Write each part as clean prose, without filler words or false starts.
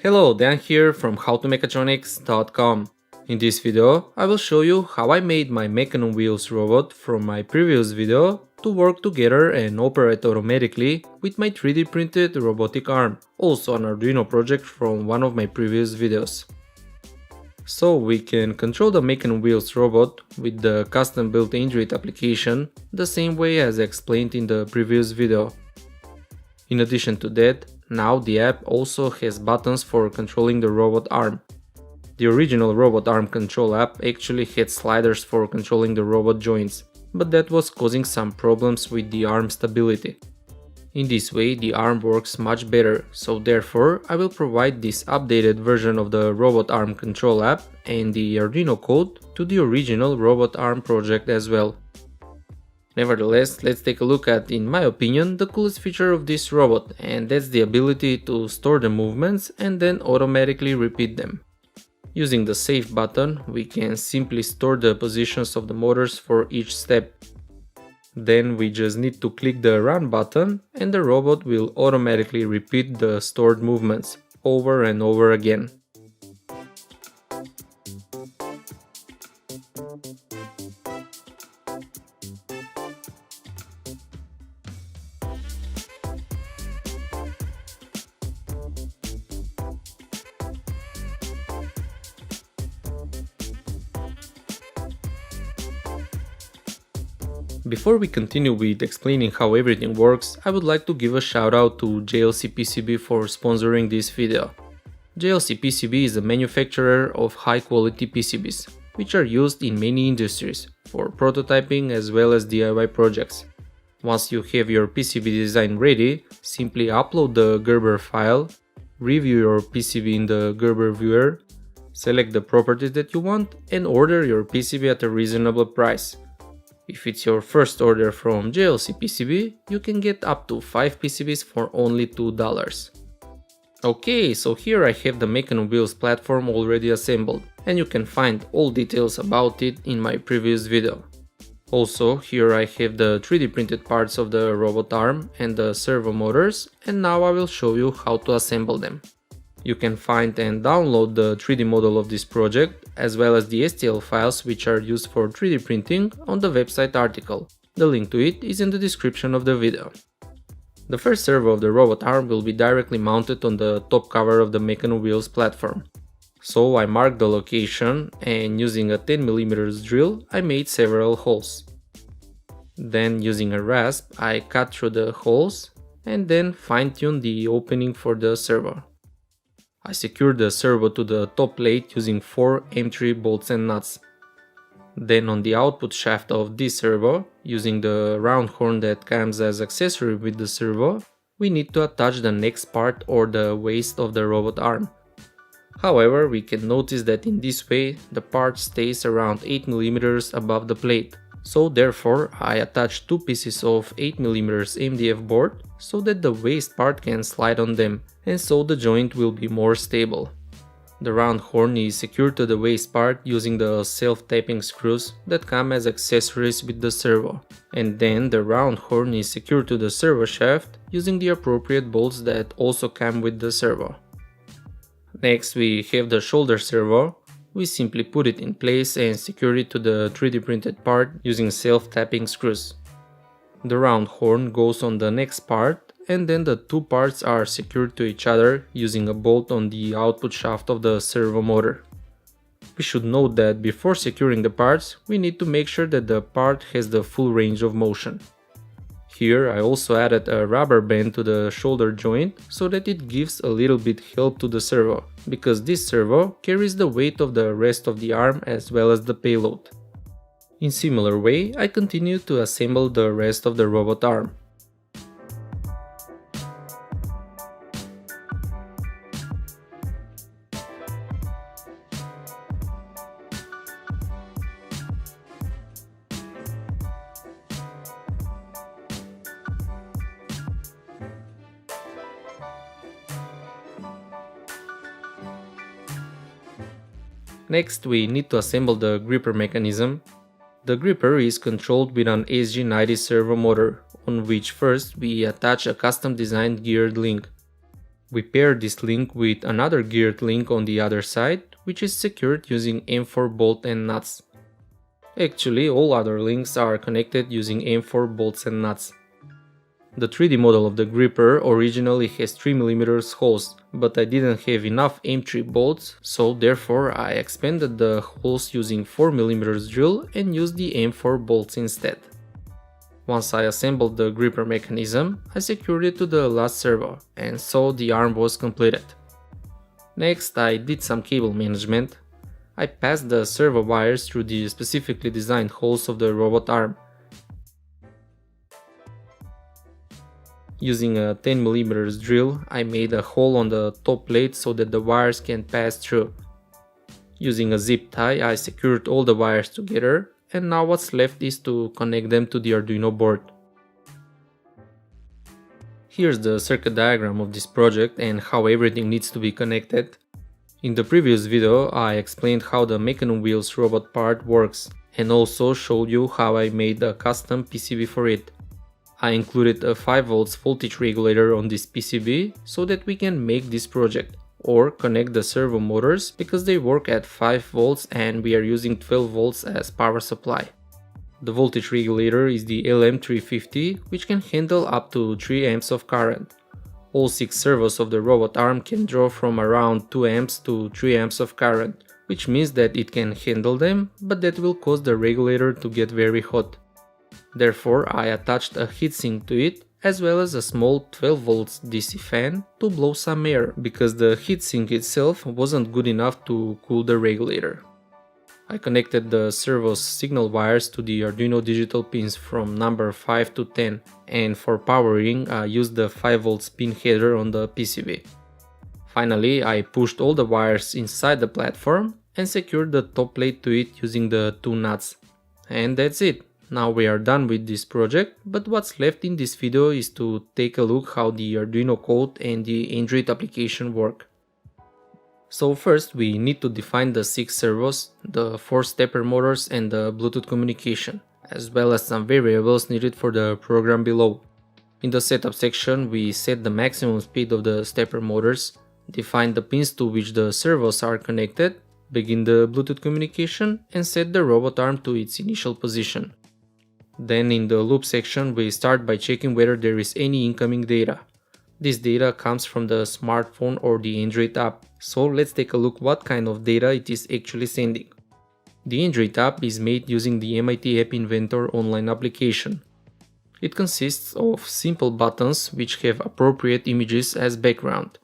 Hello, Dan here from howtomechatronics.com. In this video, I will show you how I made my Mechanon Wheels robot from my previous video to work together and operate automatically with my 3D printed robotic arm, also an Arduino project from one of my previous videos. So we can control the Mechanon Wheels robot with the custom built Android application the same way as explained in the previous video. In addition to that, now the app also has buttons for controlling the robot arm. The original robot arm control app actually had sliders for controlling the robot joints, but that was causing some problems with the arm stability. In this way the arm works much better, so therefore I will provide this updated version of the robot arm control app and the Arduino code to the original robot arm project as well. Nevertheless, let's take a look at, in my opinion, the coolest feature of this robot, and that's the ability to store the movements and then automatically repeat them. Using the save button, we can simply store the positions of the motors for each step. Then we just need to click the run button and the robot will automatically repeat the stored movements over and over again. Before we continue with explaining how everything works, I would like to give a shout out to JLC PCB for sponsoring this video. JLC PCB is a manufacturer of high quality PCBs, which are used in many industries, for prototyping as well as DIY projects. Once you have your PCB design ready, simply upload the Gerber file, review your PCB in the Gerber viewer, select the properties that you want and order your PCB at a reasonable price. If it's your first order from JLC PCB, you can get up to 5 PCBs for only $2. Okay, so here I have the Mechanon Wheels platform already assembled, and you can find all details about it in my previous video. Also, here I have the 3D printed parts of the robot arm and the servo motors, and now I will show you how to assemble them. You can find and download the 3D model of this project, as well as the STL files which are used for 3D printing on the website article. The link to it is in the description of the video. The first servo of the robot arm will be directly mounted on the top cover of the Mechanon Wheels platform. So I marked the location and using a 10mm drill I made several holes. Then using a rasp I cut through the holes and then fine-tuned the opening for the servo. I secured the servo to the top plate using 4 M3 bolts and nuts. Then on the output shaft of this servo, using the round horn that comes as accessory with the servo, we need to attach the next part or the waist of the robot arm. However, we can notice that in this way the part stays around 8mm above the plate. So therefore I attached 2 pieces of 8mm MDF board so that the waist part can slide on them, and so the joint will be more stable. The round horn is secured to the waist part using the self-tapping screws that come as accessories with the servo, and then the round horn is secured to the servo shaft using the appropriate bolts that also come with the servo. Next we have the shoulder servo. We simply put it in place and secure it to the 3D printed part using self-tapping screws. The round horn goes on the next part and then the two parts are secured to each other using a bolt on the output shaft of the servo motor. We should note that before securing the parts, we need to make sure that the part has the full range of motion. Here I also added a rubber band to the shoulder joint so that it gives a little bit help to the servo, because this servo carries the weight of the rest of the arm as well as the payload. In similar way, I continue to assemble the rest of the robot arm. Next we need to assemble the gripper mechanism. The gripper is controlled with an SG90 servo motor, on which first we attach a custom designed geared link. We pair this link with another geared link on the other side, which is secured using M4 bolt and nuts. Actually, all other links are connected using M4 bolts and nuts. The 3D model of the gripper originally has 3mm holes, but I didn't have enough M3 bolts, so therefore I expanded the holes using 4mm drill and used the M4 bolts instead. Once I assembled the gripper mechanism, I secured it to the last servo, and so the arm was completed. Next, I did some cable management. I passed the servo wires through the specifically designed holes of the robot arm. Using a 10mm drill, I made a hole on the top plate so that the wires can pass through. Using a zip tie, I secured all the wires together, and now what's left is to connect them to the Arduino board. Here's the circuit diagram of this project and how everything needs to be connected. In the previous video, I explained how the Mecanum Wheels robot part works, and also showed you how I made a custom PCB for it. I included a 5V voltage regulator on this PCB so that we can make this project, or connect the servo motors because they work at 5V and we are using 12V as power supply. The voltage regulator is the LM350, which can handle up to 3 amps of current. All 6 servos of the robot arm can draw from around 2 amps to 3 amps of current, which means that it can handle them, but that will cause the regulator to get very hot. Therefore, I attached a heatsink to it, as well as a small 12V DC fan to blow some air, because the heatsink itself wasn't good enough to cool the regulator. I connected the servo's signal wires to the Arduino digital pins from number 5 to 10, and for powering I used the 5V pin header on the PCB. Finally, I pushed all the wires inside the platform and secured the top plate to it using the 2 nuts. And that's it. Now we are done with this project, but what's left in this video is to take a look how the Arduino code and the Android application work. So first we need to define the 6 servos, the 4 stepper motors and the Bluetooth communication, as well as some variables needed for the program below. In the setup section we set the maximum speed of the stepper motors, define the pins to which the servos are connected, begin the Bluetooth communication and set the robot arm to its initial position. Then in the loop section we start by checking whether there is any incoming data. This data comes from the smartphone or the Android app, so let's take a look what kind of data it is actually sending. The Android app is made using the MIT App Inventor online application. It consists of simple buttons which have appropriate images as background.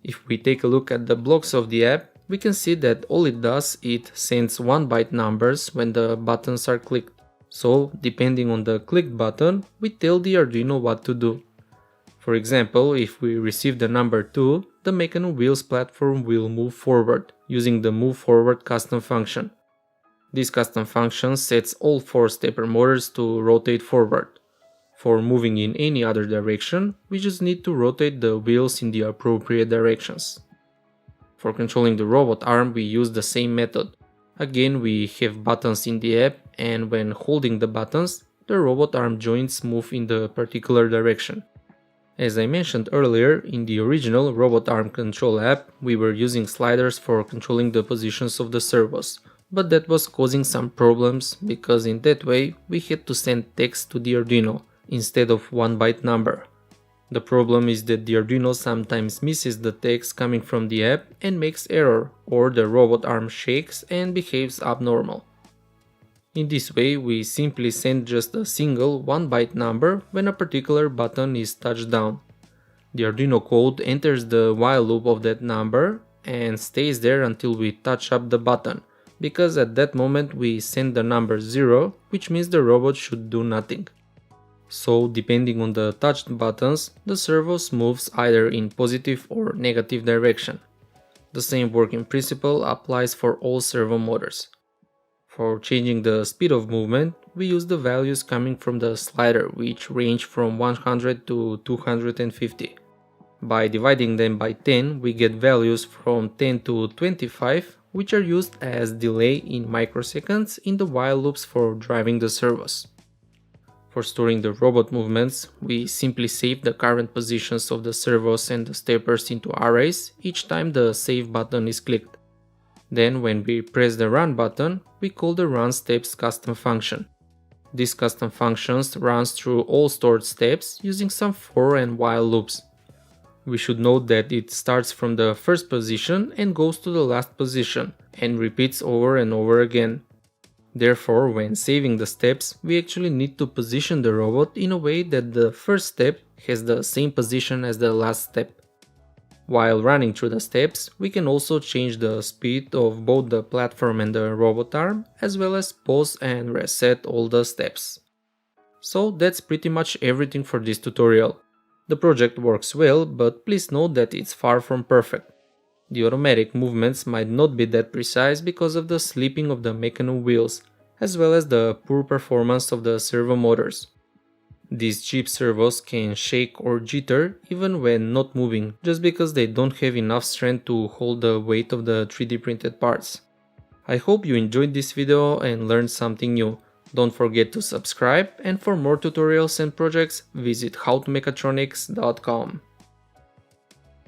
If we take a look at the blocks of the app, we can see that all it does is it sends 1-byte numbers when the buttons are clicked. So, depending on the clicked button, we tell the Arduino what to do. For example, if we receive the number 2, the Mecanum Wheels platform will move forward, using the Move Forward custom function. This custom function sets all 4 stepper motors to rotate forward. For moving in any other direction, we just need to rotate the wheels in the appropriate directions. For controlling the robot arm, we use the same method. Again, we have buttons in the app, and when holding the buttons, the robot arm joints move in the particular direction. As I mentioned earlier, in the original robot arm control app, we were using sliders for controlling the positions of the servos, but that was causing some problems because in that way we had to send text to the Arduino instead of 1-byte number. The problem is that the Arduino sometimes misses the text coming from the app and makes error, or the robot arm shakes and behaves abnormal. In this way, we simply send just a single 1-byte number when a particular button is touched down. The Arduino code enters the while loop of that number and stays there until we touch up the button, because at that moment we send the number 0, which means the robot should do nothing. So, depending on the touched buttons, the servos moves either in positive or negative direction. The same working principle applies for all servo motors. For changing the speed of movement, we use the values coming from the slider, which range from 100 to 250. By dividing them by 10, we get values from 10 to 25, which are used as delay in microseconds in the while loops for driving the servos. For storing the robot movements, we simply save the current positions of the servos and the steppers into arrays each time the save button is clicked. Then when we press the run button, we call the run steps custom function. This custom function runs through all stored steps using some for and while loops. We should note that it starts from the first position and goes to the last position, and repeats over and over again. Therefore, when saving the steps, we actually need to position the robot in a way that the first step has the same position as the last step. While running through the steps, we can also change the speed of both the platform and the robot arm, as well as pause and reset all the steps. So that's pretty much everything for this tutorial. The project works well, but please note that it's far from perfect. The automatic movements might not be that precise because of the slipping of the mechanism wheels, as well as the poor performance of the servo motors. These cheap servos can shake or jitter even when not moving, just because they don't have enough strength to hold the weight of the 3D printed parts. I hope you enjoyed this video and learned something new. Don't forget to subscribe, and for more tutorials and projects, visit howtomechatronics.com.